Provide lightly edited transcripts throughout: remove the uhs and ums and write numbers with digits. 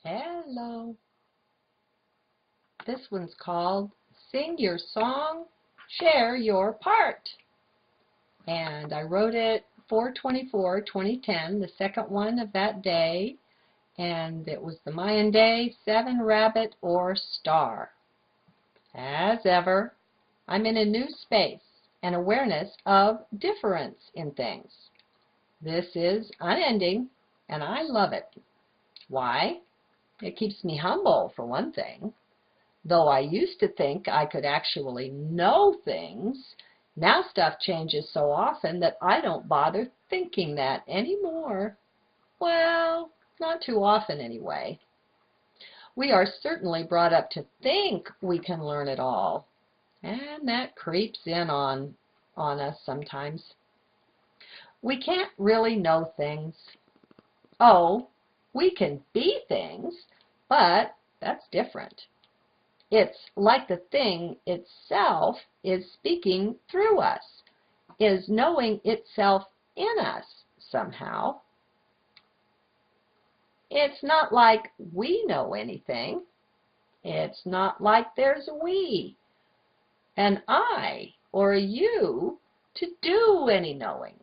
Hello. This one's called Sing Your Song, Share Your Part. And I wrote it 4/24/2010, the second one of that day. And it was the Mayan day, 7 rabbit or star. As ever, I'm in a new space and awareness of difference in things. This is unending, and I love it. Why? It keeps me humble, for one thing. Though I used to think I could actually know things, now stuff changes so often that I don't bother thinking that anymore. Well, not too often anyway. We are certainly brought up to think we can learn it all, and that creeps in on us sometimes. We can't really know things. Oh, we can be things, but that's different. It's like the thing itself is speaking through us, is knowing itself in us somehow. It's not like we know anything. It's not like there's a we, an I, or a you to do any knowing.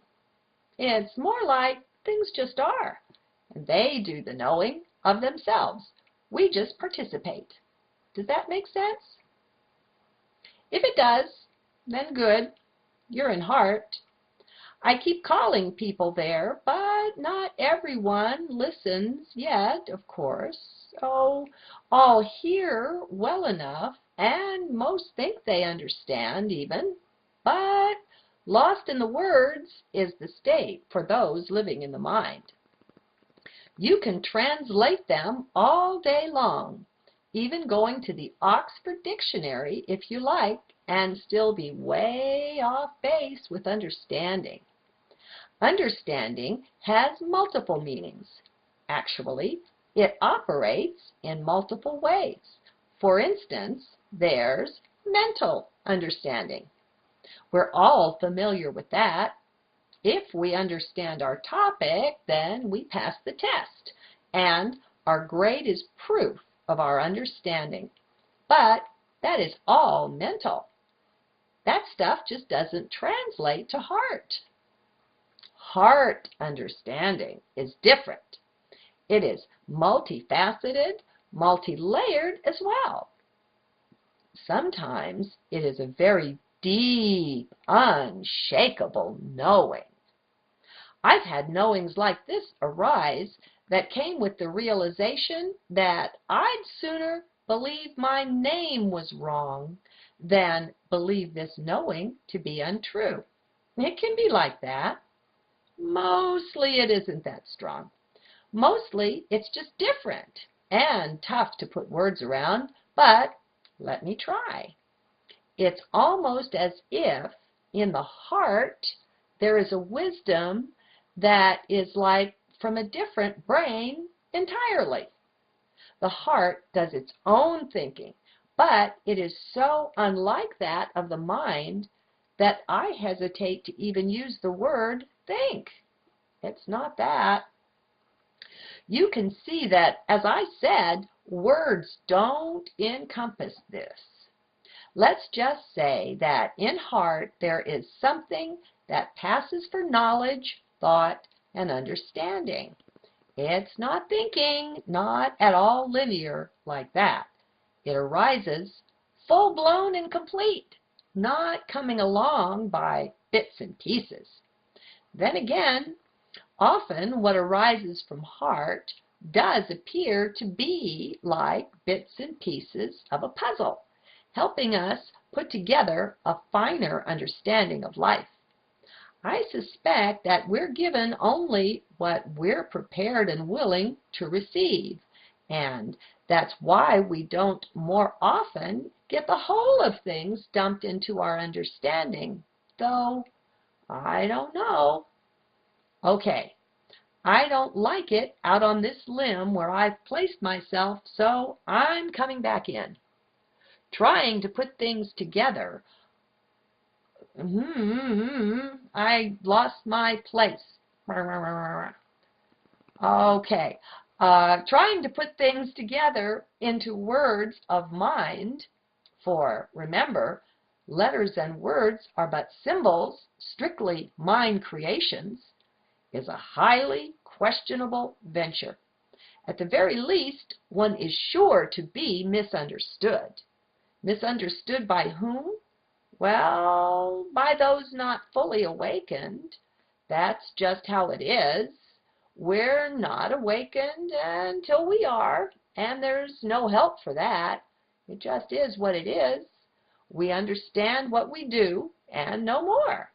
It's more like things just are, and they do the knowing of themselves. We just participate. Does that make sense? If it does, then good. You're in heart. I keep calling people there, but not everyone listens yet, of course. Oh, all hear well enough, and most think they understand even. But lost in the words is the state for those living in the mind. You can translate them all day long, even going to the Oxford Dictionary if you like, and still be way off base with understanding. Understanding has multiple meanings. Actually, it operates in multiple ways. For instance, there's mental understanding. We're all familiar with that. If we understand our topic, then we pass the test, and our grade is proof of our understanding. But that is all mental. That stuff just doesn't translate to heart. Heart understanding is different. It is multifaceted, multi-layered as well. Sometimes it is a very deep, unshakable knowing. I've had knowings like this arise that came with the realization that I'd sooner believe my name was wrong than believe this knowing to be untrue. It can be like that. Mostly it isn't that strong. Mostly it's just different and tough to put words around, but let me try. It's almost as if in the heart there is a wisdom that is like from a different brain entirely. The heart does its own thinking, but it is so unlike that of the mind that I hesitate to even use the word think. It's not that. You can see that, as I said, words don't encompass this. Let's just say that in heart there is something that passes for knowledge, thought, and understanding. It's not thinking, not at all linear like that. It arises full-blown and complete, not coming along by bits and pieces. Then again, often what arises from heart does appear to be like bits and pieces of a puzzle, helping us put together a finer understanding of life. I suspect that we're given only what we're prepared and willing to receive, and that's why we don't more often get the whole of things dumped into our understanding, though I don't know. Okay, I don't like it out on this limb where I've placed myself, so I'm coming back in. Trying to put things together. I lost my place. Okay, trying to put things together into words of mind, for remember, letters and words are but symbols, strictly mind creations, is a highly questionable venture. At the very least, one is sure to be misunderstood. Misunderstood by whom? Well, by those not fully awakened. That's just how it is. We're not awakened until we are, and there's no help for that. It just is what it is. We understand what we do, and no more.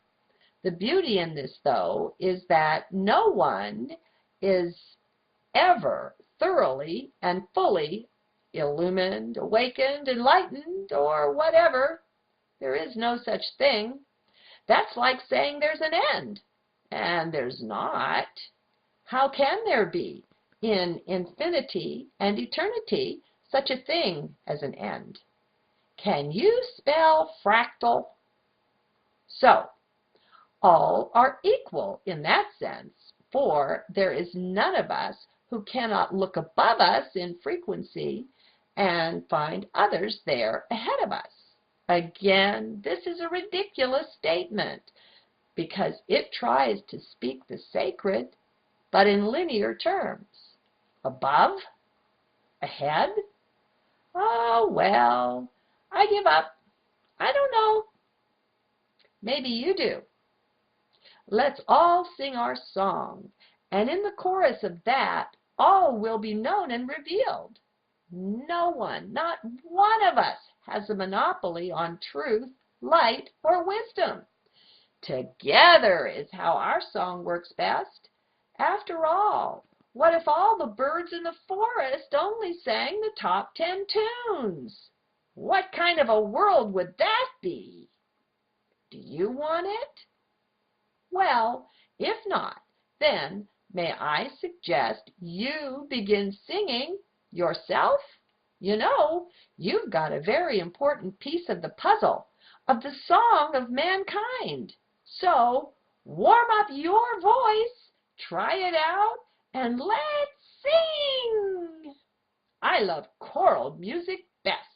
The beauty in this, though, is that no one is ever thoroughly and fully illumined, awakened, enlightened, or whatever. There is no such thing. That's like saying there's an end, and there's not. How can there be, in infinity and eternity, such a thing as an end? Can you spell fractal? So, all are equal in that sense, for there is none of us who cannot look above us in frequency and find others there ahead of us. Again, this is a ridiculous statement because it tries to speak the sacred, but in linear terms. Above? Ahead? Oh, well, I give up. I don't know. Maybe you do. Let's all sing our song, and in the chorus of that, all will be known and revealed. No one, not one of us, has a monopoly on truth, light, or wisdom. Together is how our song works best. After all, what if all the birds in the forest only sang the top 10 tunes? What kind of a world would that be? Do you want it? Well, if not, then may I suggest you begin singing yourself? You know, you've got a very important piece of the puzzle, of the song of mankind. So, warm up your voice, try it out, and let's sing! I love choral music best.